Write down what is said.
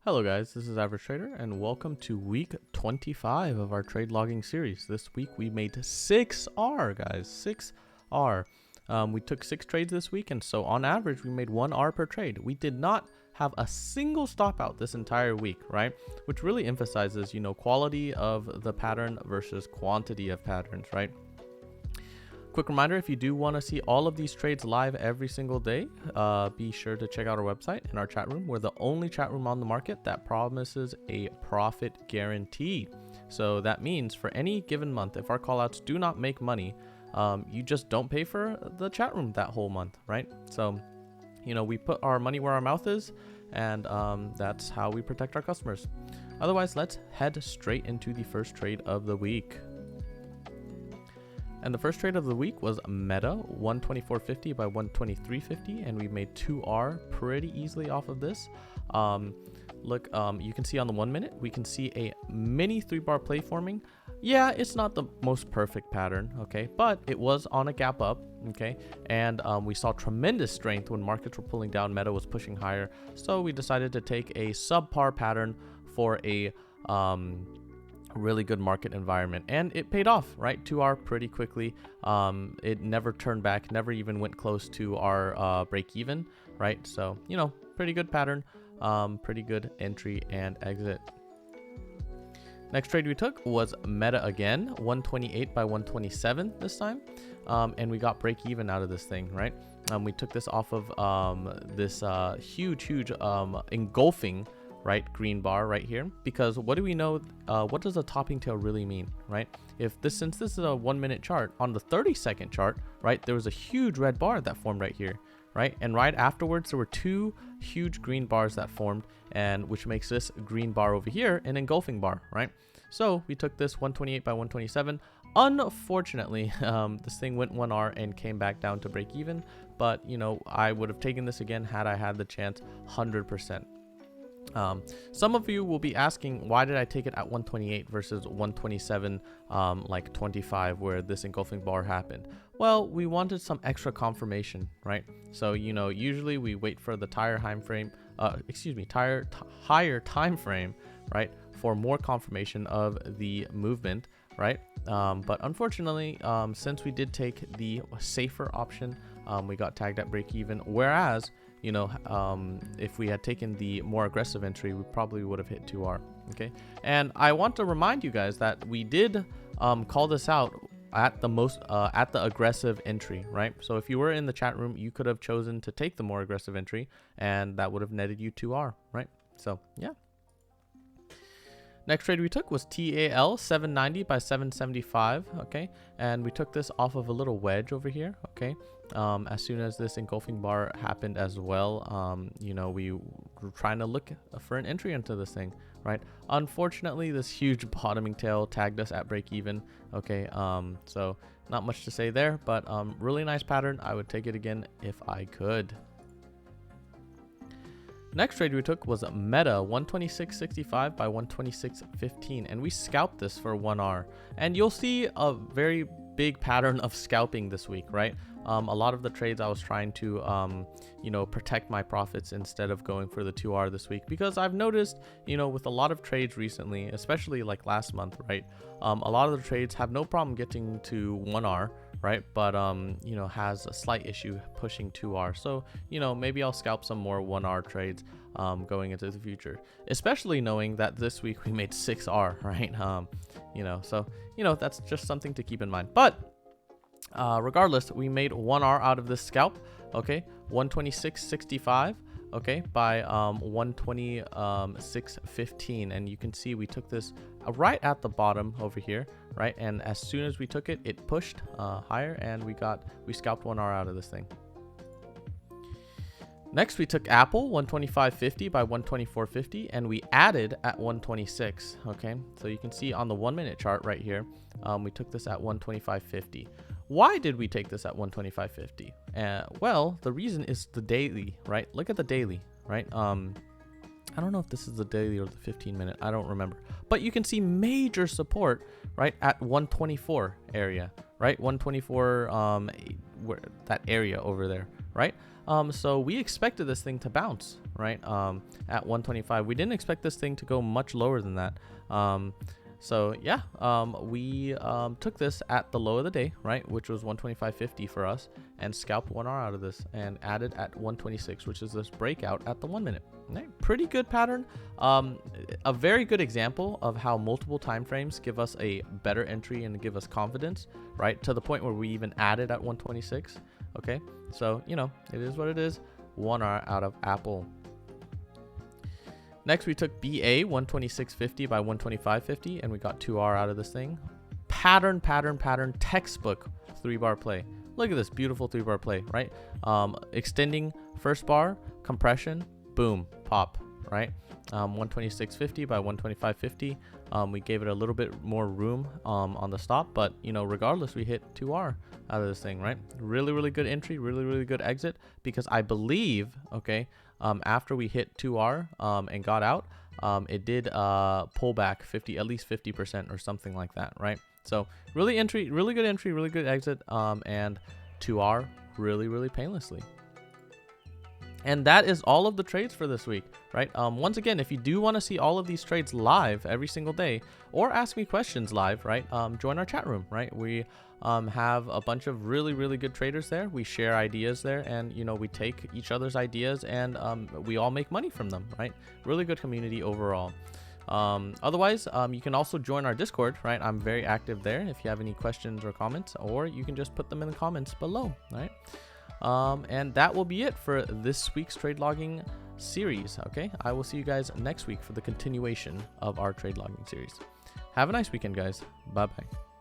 Hello guys, this is Average Trader and welcome to week 25 of our trade logging series. This week we made 6R guys, 6R. We took 6 trades this week, and so on average we made 1R per trade. We did not have a single stop out this entire week, right? Which really emphasizes, quality of the pattern versus quantity of patterns, right? Quick reminder, if you do want to see all of these trades live every single day, be sure to check out our website and our chat room. We're the only chat room on the market that promises a profit guarantee. So that means for any given month, if our callouts do not make money, you just don't pay for the chat room that whole month, right? So, we put our money where our mouth is, and that's how we protect our customers. Otherwise, let's head straight into the first trade of the week. And the first trade of the week was Meta 124.50 by 123.50, and we made 2R pretty easily off of this. Look, you can see on the 1 minute, we can see a mini 3-bar play forming. Yeah, it's not the most perfect pattern, okay, but it was on a gap up, okay, and we saw tremendous strength when markets were pulling down, Meta was pushing higher, so we decided to take a subpar pattern for a really good market environment, and it paid off, right? 2R pretty quickly. It never turned back, never even went close to our break even, right? So, pretty good pattern, pretty good entry and exit. Next trade we took was Meta again, 128 by 127 this time, and we got break even out of this thing, right? We took this off of this huge engulfing, right, green bar right here, because what do we know, what does a topping tail really mean, right? Since this is a 1 minute chart, on the 30-second chart, right, there was a huge red bar that formed right here, right, and right afterwards there were 2 huge green bars that formed, and which makes this green bar over here an engulfing bar, right? So we took this 128 by 127. Unfortunately, this thing went 1R and came back down to break even, but I would have taken this again had I had the chance, 100%. Some of you will be asking, why did I take it at 128 versus 127, like 25, where this engulfing bar happened? Well, we wanted some extra confirmation, right? So, usually we wait for the higher time frame, right, for more confirmation of the movement, right? But unfortunately, since we did take the safer option, we got tagged at break even, whereas if we had taken the more aggressive entry, we probably would have hit 2R. Okay, and I want to remind you guys that we did call this out at the aggressive entry, right? So if you were in the chat room, you could have chosen to take the more aggressive entry, and that would have netted you 2R, right? So yeah. Next trade we took was TAL 790 by 775, okay, and we took this off of a little wedge over here, okay. As soon as this engulfing bar happened as well, we were trying to look for an entry into this thing, right? Unfortunately, this huge bottoming tail tagged us at break even, okay. So not much to say there, but really nice pattern. I would take it again if I could. Next trade we took was Meta 126.65 by 126.15, and we scalped this for 1R. And you'll see a very big pattern of scalping this week, right? A lot of the trades I was trying to, protect my profits instead of going for the 2R this week, because I've noticed, with a lot of trades recently, especially like last month, right? A lot of the trades have no problem getting to 1R, right? But, has a slight issue pushing 2R. So, maybe I'll scalp some more 1R trades going into the future, especially knowing that this week we made 6R, right? So, that's just something to keep in mind. But regardless, we made 1R out of this scalp, okay, 126.65, okay, by 126.15, and you can see we took this right at the bottom over here, right, and as soon as we took it, it pushed higher, and we scalped 1R out of this thing. Next, we took Apple 125.50 by 124.50, and we added at 126, okay, so you can see on the 1 minute chart right here, we took this at 125.50. Why did we take this at 125.50? Well, the reason is the daily, right? Look at the daily, right? I don't know if this is the daily or the 15-minute. I don't remember. But you can see major support, right, at 124 area, right? 124, that area over there, right? So we expected this thing to bounce, right? At 125. We didn't expect this thing to go much lower than that. So yeah, we took this at the low of the day, right, which was 125.50 for us, and scalped 1 hour out of this and added at 126, which is this breakout at the 1 minute. Right? Pretty good pattern. A very good example of how multiple time frames give us a better entry and give us confidence, right, to the point where we even added at 126. Okay, so you know, it is what it is. 1 hour out of Apple. Next, we took BA 126.50 by 125.50, and we got 2R out of this thing. Pattern, textbook 3-bar play. Look at this beautiful 3-bar play, right? Extending first bar, compression, boom, pop, right? 126.50 by 125.50. We gave it a little bit more room on the stop, but you know, regardless, we hit 2R out of this thing, right? Really good entry, really good exit, because I believe, okay, after we hit 2R and got out, it did pull back at least 50% or something like that, right? So really good entry, really good exit, and 2R really painlessly. And that is all of the trades for this week, right? Once again, if you do want to see all of these trades live every single day, or ask me questions live, right? Join our chat room, right? We have a bunch of really good traders there. We share ideas there, and you know, we take each other's ideas, and we all make money from them, right? Really good community overall. Otherwise, you can also join our Discord, right? I'm very active there if you have any questions or comments, or you can just put them in the comments below, right? And that will be it for this week's trade logging series. Okay, I will see you guys next week for the continuation of our trade logging series. Have a nice weekend, guys. Bye bye.